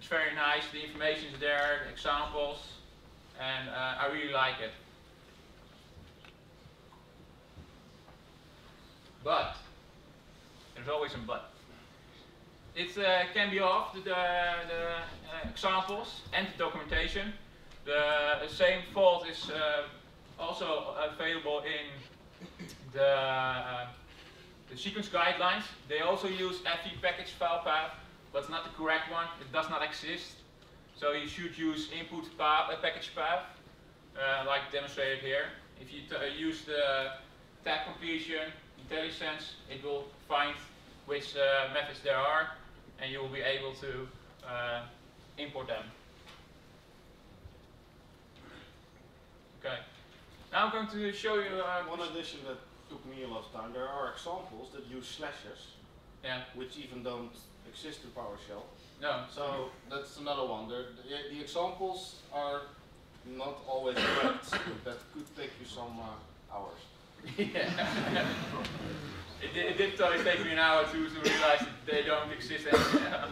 It's very nice, the information is there, the examples, and I really like it. But, there's always a but. It can be off, the examples and the documentation. The same fault is also available in the sequence guidelines. They also use FE package file path, but it's not the correct one. It does not exist. So you should use input package path, like demonstrated here. If you use the tab completion, IntelliSense, it will find which methods there are, and you will be able to import them. Okay. Now I'm going to show you one addition that took me a lot of time. There are examples that use slashes, which even don't exist in PowerShell. No. So that's another one. The examples are not always correct. That could take you some hours. Yeah. It did take me an hour to realize that they don't exist anymore.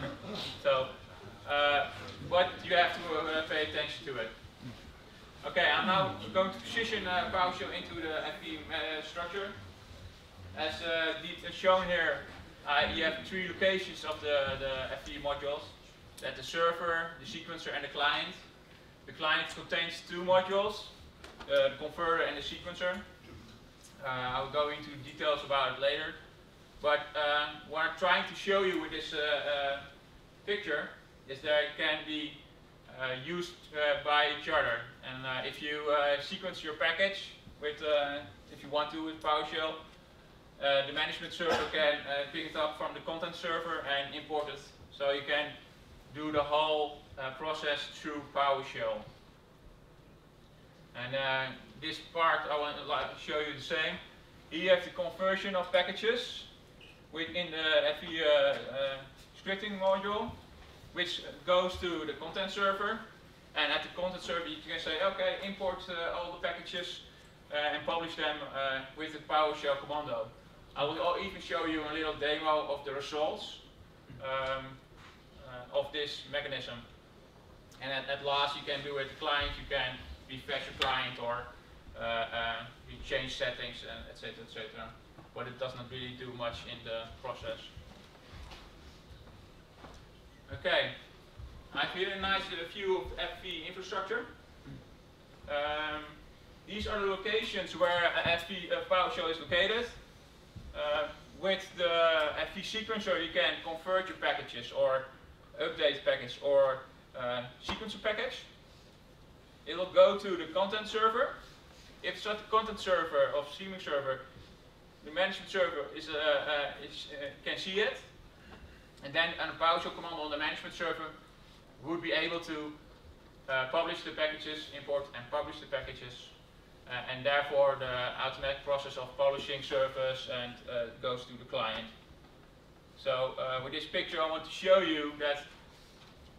So, but you have to pay attention to it. Okay, I'm now going to position PowerShell into the FE structure. As shown here, you have 3 locations of the FE modules. That's the server, the sequencer, and the client. The client contains 2 modules, the converter and the sequencer. I'll go into details about it later. But what I'm trying to show you with this picture is that it can be used by each other. And if you sequence your package with, if you want to with PowerShell, the management server can pick it up from the content server and import it. So you can do the whole process through PowerShell. And this part I want to show you the same. Here you have the conversion of packages within the FE scripting module, which goes to the content server. And at the content server you can say, okay, import all the packages and publish them with the PowerShell commando. I will even show you a little demo of the results of this mechanism. And at last you can do it with the client, you can refresh your client or you change settings and etc. etc. But it does not really do much in the process. Okay, I have here a nice view of FE infrastructure. These are the locations where FE PowerShell is located. With the FE sequencer you can convert your packages or update package or sequencer package. It will go to the content server. If it's not the content server or streaming server, the management server can see it. And then a PowerShell command on the management server would be able to publish the packages, import and publish the packages. And therefore the automatic process of publishing servers and goes to the client. So with this picture I want to show you that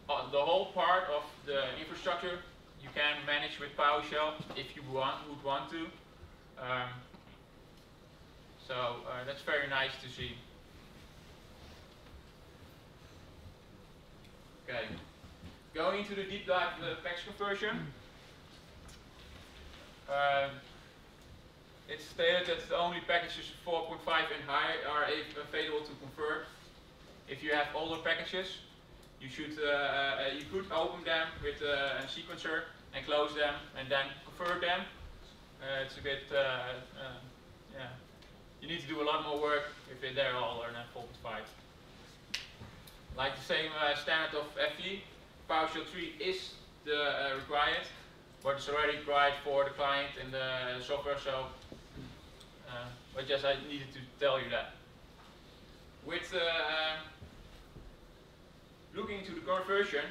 the whole part of the infrastructure you can manage with PowerShell if you would want to. So that's very nice to see. Okay, going into the deep dive of the package conversion. It's stated that only packages 4.5 and higher are available to convert. If you have older packages, you should you could open them with a sequencer and close them and then convert them. It's a bit yeah. You need to do a lot more work if they're older than 4.5. Like the same standard of FE, PowerShell 3 is the required, but it's already required for the client and the software. So, but just I needed to tell you that. With looking into the conversion,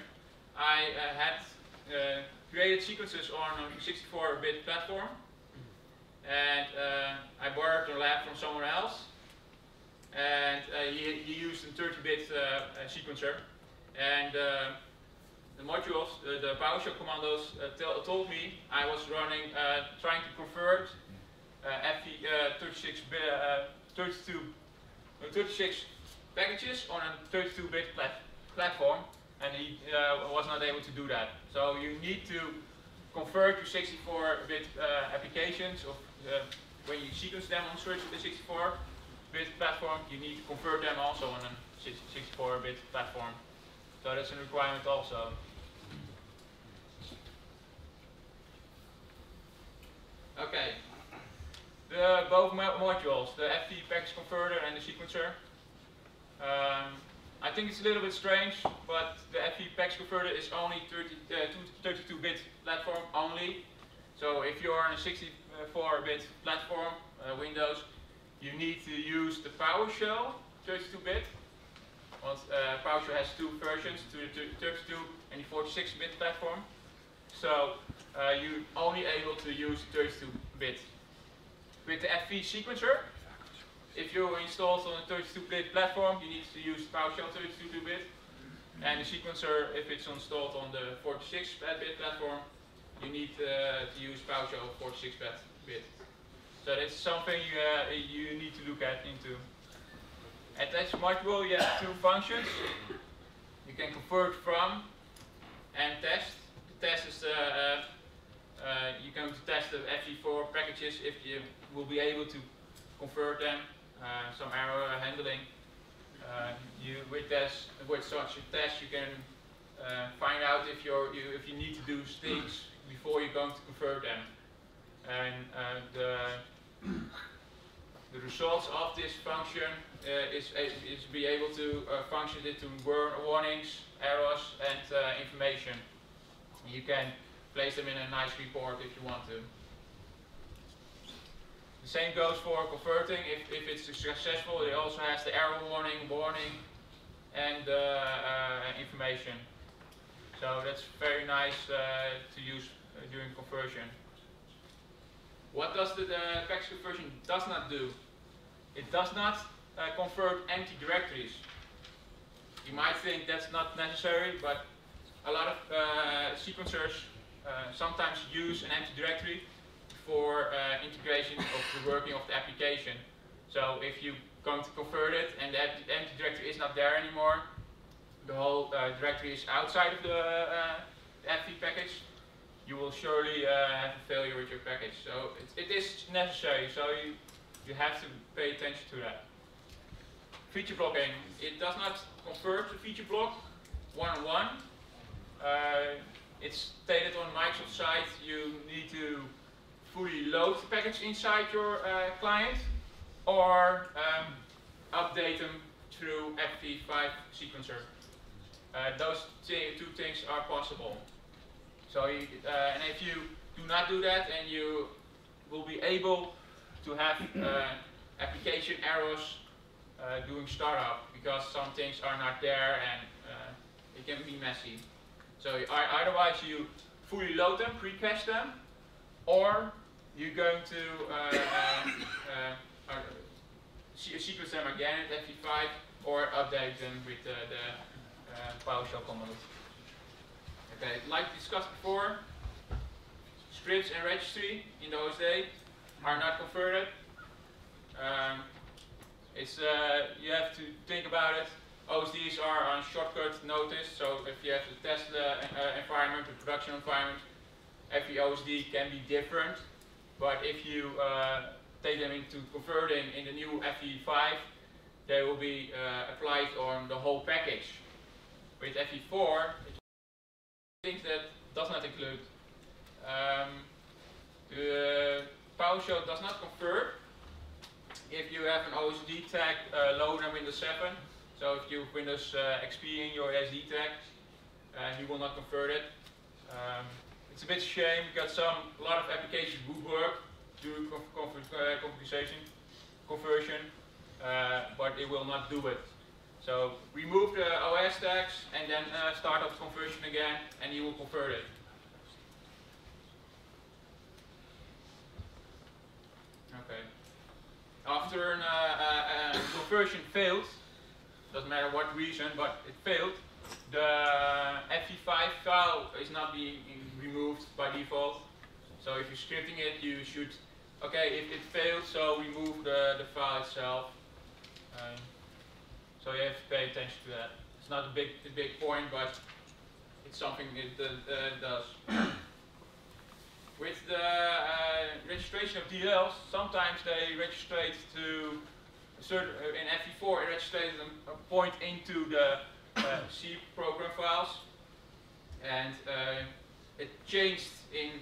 I had created sequences on a 64-bit platform, and I borrowed a lab from someone else, and he used a 30-bit sequencer, and the modules, the PowerShell commandos told me I was running, trying to convert FE 36 packages on a 32-bit platform, and he was not able to do that. So you need to convert your 64-bit applications of when you sequence them on the 64-bit platform, you need to convert them also on a 64-bit platform. So that's a requirement also. Okay. Both modules, the FV package converter and the sequencer. I think it's a little bit strange, but the FV package converter is only 32-bit platform only. So if you're on a 64-bit platform, Windows, you need to use the PowerShell 32-bit. PowerShell has two versions, the 32 and the 46-bit platform. So you're only able to use 32-bit. With the FV sequencer, if you install it on a 32-bit platform, you need to use PowerShell 32-bit. And the sequencer, if it's installed on the 46-bit platform, you need to use PowerShell 46-bit. So that's something you need to look into. Attached module, you have two functions. You can convert from and test. The test is you're going to test the FV4 packages if you will be able to convert them. Some error handling. With such a test, you can find out if you need to do things before you're going to convert them. And the results of this function is be able to function it to warnings, errors, and information. You can place them in a nice report if you want to. The same goes for converting. If it's successful, it also has the error warning, and information. So that's very nice to use during conversion. What does the package conversion does not do? It does not convert empty directories. You might think that's not necessary, but a lot of sequencers sometimes use an empty directory for integration of the working of the application. So if you're going to convert it and the empty directory is not there anymore, the whole directory is outside of the FV package, you will surely have a failure with your package. So it is necessary, so you have to pay attention to that. Feature blocking. It does not convert the feature block one-on-one. It's stated on Microsoft's site you need to fully load the package inside your client or update them through FV5 sequencer. Those two things are possible. So, and if you do not do that, and you will be able to have application errors during startup because some things are not there and it can be messy. So otherwise you fully load them, pre-cache them, or you're going to sequence them again at FV5 or update them with the PowerShell command. Okay, like discussed before, scripts and registry in those days are not converted. You have to think about it. OSDs are on shortcut notice, so if you have to test the environment, the production environment, every OSD can be different. But if you take them into converting in the new FV5, they will be applied on the whole package. With FV4, things that does not include. The PowerShell does not convert if you have an OSD tag loaded on Windows 7. So if you have Windows XP in your SD tag, he will not convert it. It's a bit shame because a lot of applications would work during conversion, but it will not do it. So remove the OS tags and then start up conversion again, and you will convert it. Okay. After a conversion failed, doesn't matter what reason, but it failed, the FV5 file is not being removed by default. So if you're scripting it, you should, okay, if it failed, so remove the file itself. So you have to pay attention to that. It's not a big point, but it's something it does. With the registration of DLLs, sometimes they registrate to a certain, in FE4 it registrated a point into the C program files, and it changed in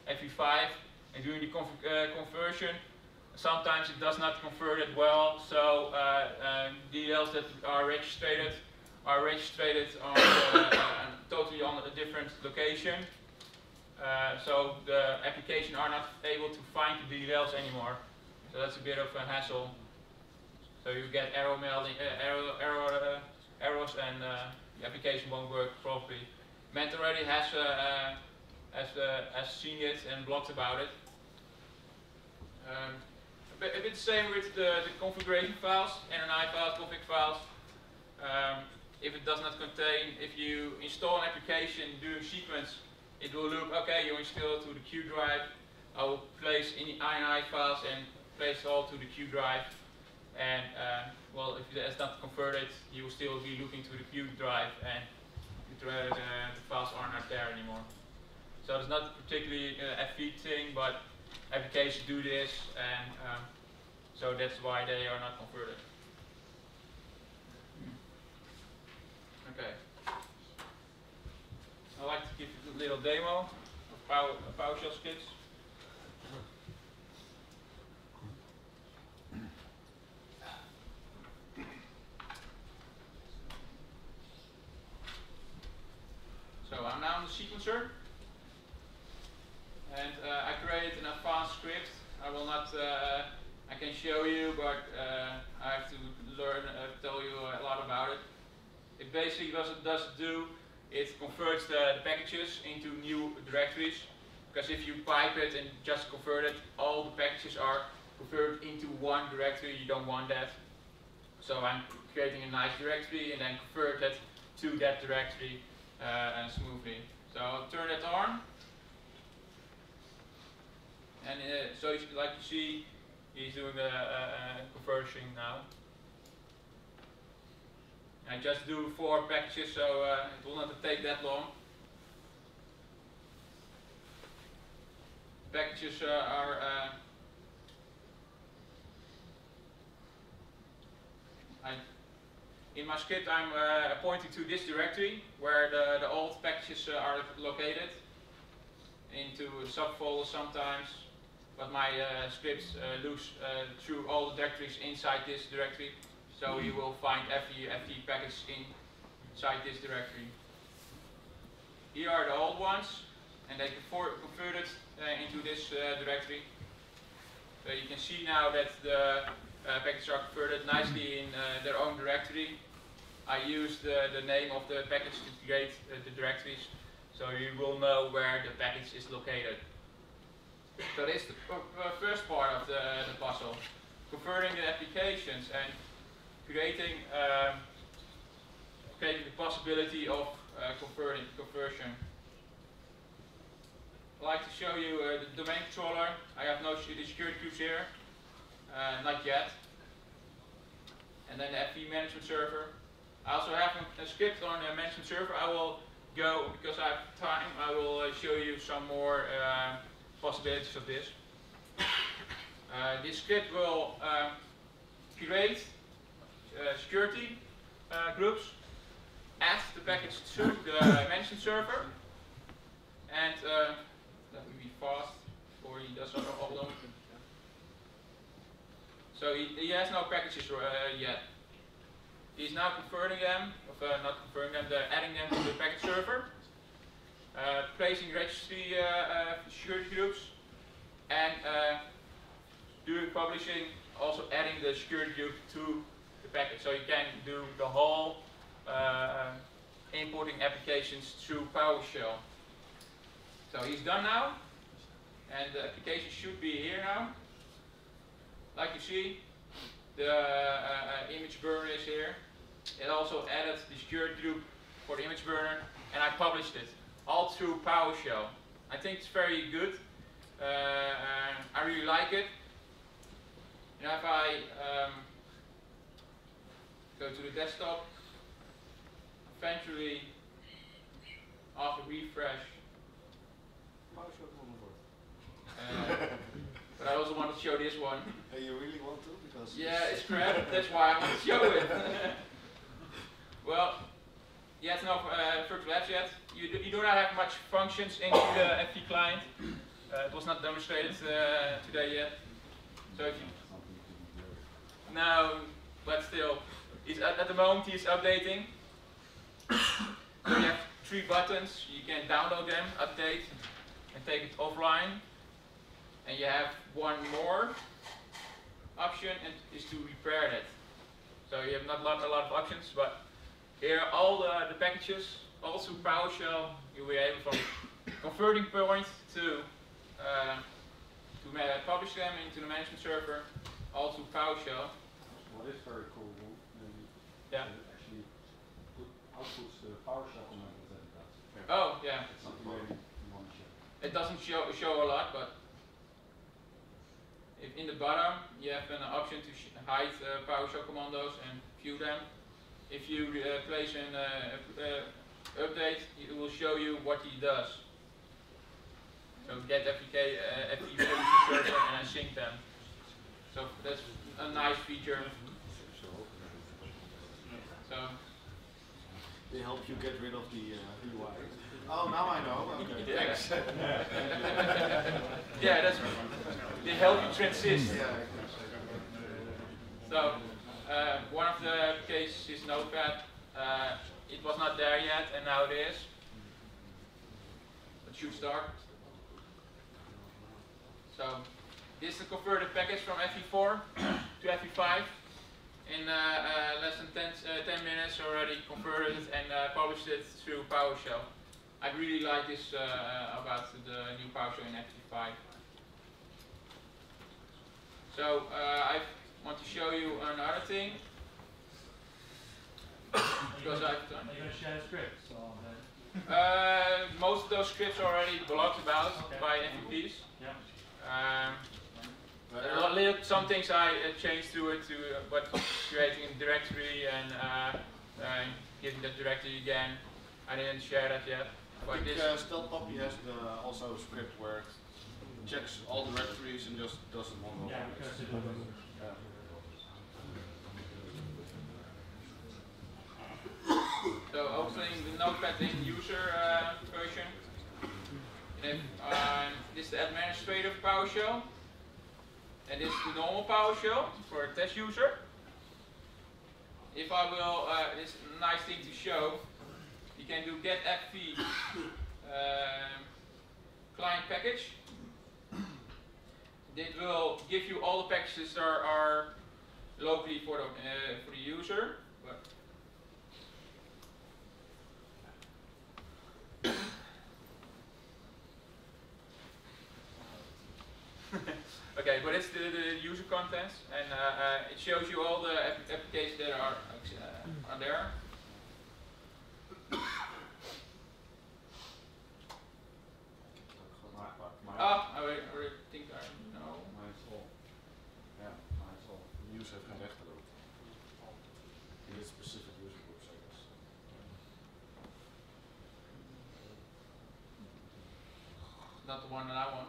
FE5, and during the conversion sometimes it does not convert it well, so DLLs that are registered on totally on a different location. So the application are not able to find the DLLs anymore. So that's a bit of a hassle. So you get error melding, errors, and the application won't work properly. Ment already has seen it and blocked about it. A bit the same with the configuration files, NNI files, config files. If it does not contain, if you install an application during sequence, it will look, okay, you install it to the Q drive. I will place in the INI files and place it all to the Q drive. And well, if it is not converted, you will still be looking to the Q drive, and the files are not there anymore. So it's not particularly a FE thing, but applications do this, and so that's why they are not converted. Okay. I'd like to give you a little demo of PowerShell scripts. So I'm now on the sequencer, and I created an advanced script. I will not, I can show you, but I have to learn, tell you a lot about it. It basically does do, it converts the packages into new directories, because if you pipe it and just convert it, all the packages are converted into one directory. You don't want that. So I'm creating a nice directory and then convert it to that directory smoothly. So I'll turn that on, and so like you see, he's doing the conversion now. I just do 4 packages, so it will not take that long. Packages are in my script I'm pointing to this directory where the old packages are located, into subfolders sometimes, but my scripts loops through all the directories inside this directory. So you will find FE package inside this directory. Here are the old ones, and they converted into this directory. So you can see now that the packages are converted nicely in their own directory. I used the name of the package to create the directories, so you will know where the package is located. So this is the first part of the puzzle, converting the applications and creating the possibility of conversion. I'd like to show you the domain controller. I have no security groups here, not yet. And then the FE management server. I also have a script on the management server. I will go, because I have time, I will show you some more possibilities of this. This script will create security groups, add the package to the management server, and let me be fast before he does an upload. So he has no packages yet. He's now converting them, not converting them, adding them to the package server, placing registry security groups, and doing publishing, also adding the security group to the package. So you can do the whole importing applications through PowerShell. So he's done now, and the application should be here now. Like you see, the image burner is here. It also added the security group for the image burner, and I published it all through PowerShell. I think it's very good. I really like it. And if I go to the desktop, eventually, after refresh, PowerShell will not work. but I also want to show this one. Hey, you really want to? Because Yeah, it's crap. That's why I want to show it. Well, yet no virtual apps yet. You do not have much functions in the FV client. It was not demonstrated today yet. So if you no, but still, at the moment he's updating. So you have 3 buttons. You can download them, update, and take it offline. And you have one more option, and is to repair that. So you have not a lot of options, but here are all the packages, also PowerShell. You will be able from converting point to publish them into the management server, also PowerShell. What is very cool, yeah. It actually outputs the PowerShell command that it does. Yeah. Oh, yeah. It's not really you want to show. It doesn't show a lot, but if in the bottom you have an option to hide PowerShell commandos and view them. If you place an update, it will show you what he does. So get FTP server and sync them. So that's a nice feature. So they help you get rid of the UI. Oh, now I know. Okay, yeah. thanks. Yeah, that's they help you transition. Yeah. So one of the cases is Notepad. It was not there yet, and now it is. It should start. So this is a converted package from FE4 to FE5. In less than 10 minutes already converted it and published it through PowerShell. I really like this about the new PowerShell in FE5. So I want to show you another thing. Because I've done. Are you going to share scripts? Or most of those scripts are already blogged about by MVPs. yeah. Some things I changed to it, but creating a directory and giving that directory again. I didn't share that yet. I think Stealth Puppy has also a script where it checks all directories and just does it one more. Yeah, because it So opening the Notepad in user version. And this is the administrative PowerShell. And this is the normal PowerShell for a test user. If I will, this is a nice thing to show. You can do get fv client package. It will give you all the packages that are locally for the user. Okay, but it's the user contents, and it shows you all the applications that are there. I already think I know. Mine's all. Yeah, mine's all. Users have geen rechten erop. In dit specific user groups, I guess. Not the one that I want,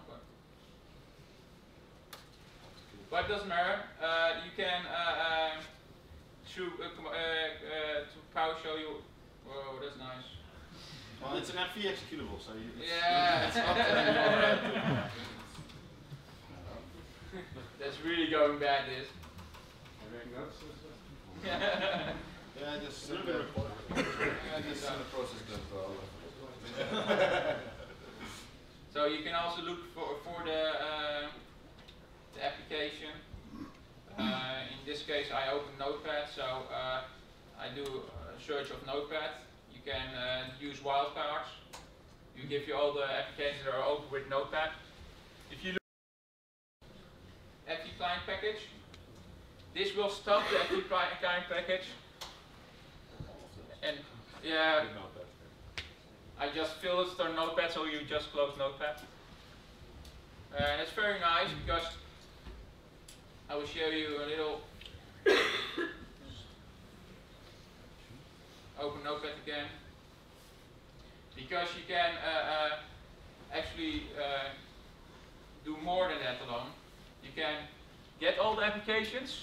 but it doesn't matter. You can through to PowerShell you. Whoa, that's nice. Well, it's an FV executable, so you. Yeah. It's up to That's really going bad. This. yeah, just in the process that. So you can also look for the application. In this case, I open Notepad, so I do a search of Notepad. You can use wildcards. You give you all the applications that are open with Notepad. If you look at FV client package, this will stop the FV client package. And yeah, I just filtered Notepad, so you just close Notepad. And it's very nice because I will show you a little. Open Notepad again. because you can actually do more than that alone. You can get all the applications.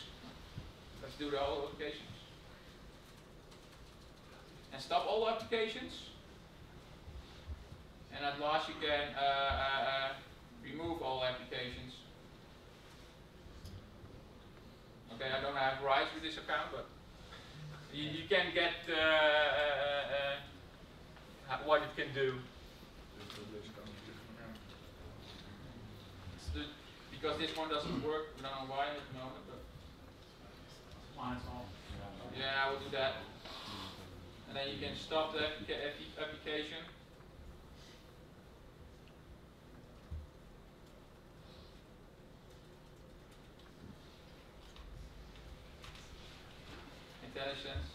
Let's do the whole applications. And stop all applications. And at last you can remove all applications. Okay, I don't have rights with this account, but you can get what it can do. Because this one doesn't work, I don't know why at the moment, but yeah, I will do that. And then you can stop the application. Intelligence.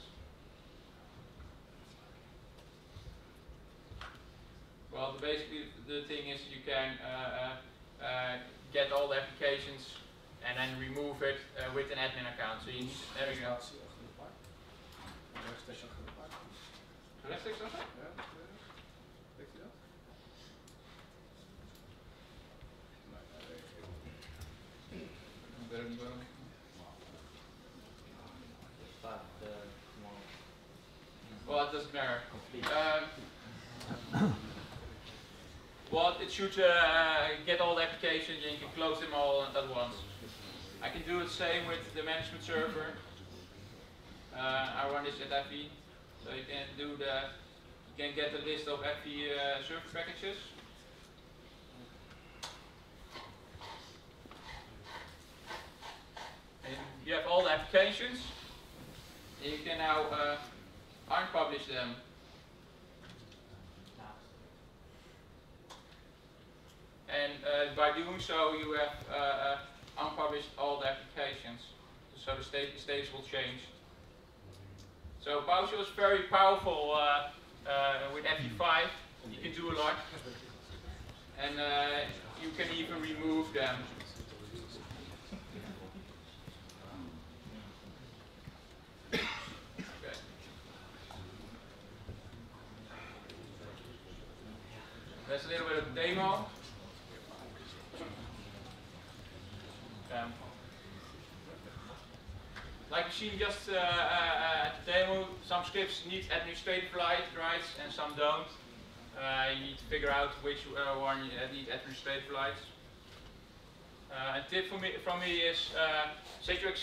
Well, basically the thing is you can get all the applications and then remove it with an admin account. So you need everything else. Rechtstreeks achter? Ja, weet je dat? Well, it doesn't matter. Well, it should get all the applications and you can close them all at once. I can do the same with the management server. I run this at FE, so you can do you can get a list of FE service packages. And you have all the applications, and you can now unpublish them. And by doing so, you have unpublished all the applications, so the status will change. So PowerShell is very powerful with FE5. You can do a lot, and you can even remove them. Okay. That's a little bit of demo. Like you see just at the demo, some scripts need administrative rights and some don't. You need to figure out which one need administrative rights. A tip from me is set your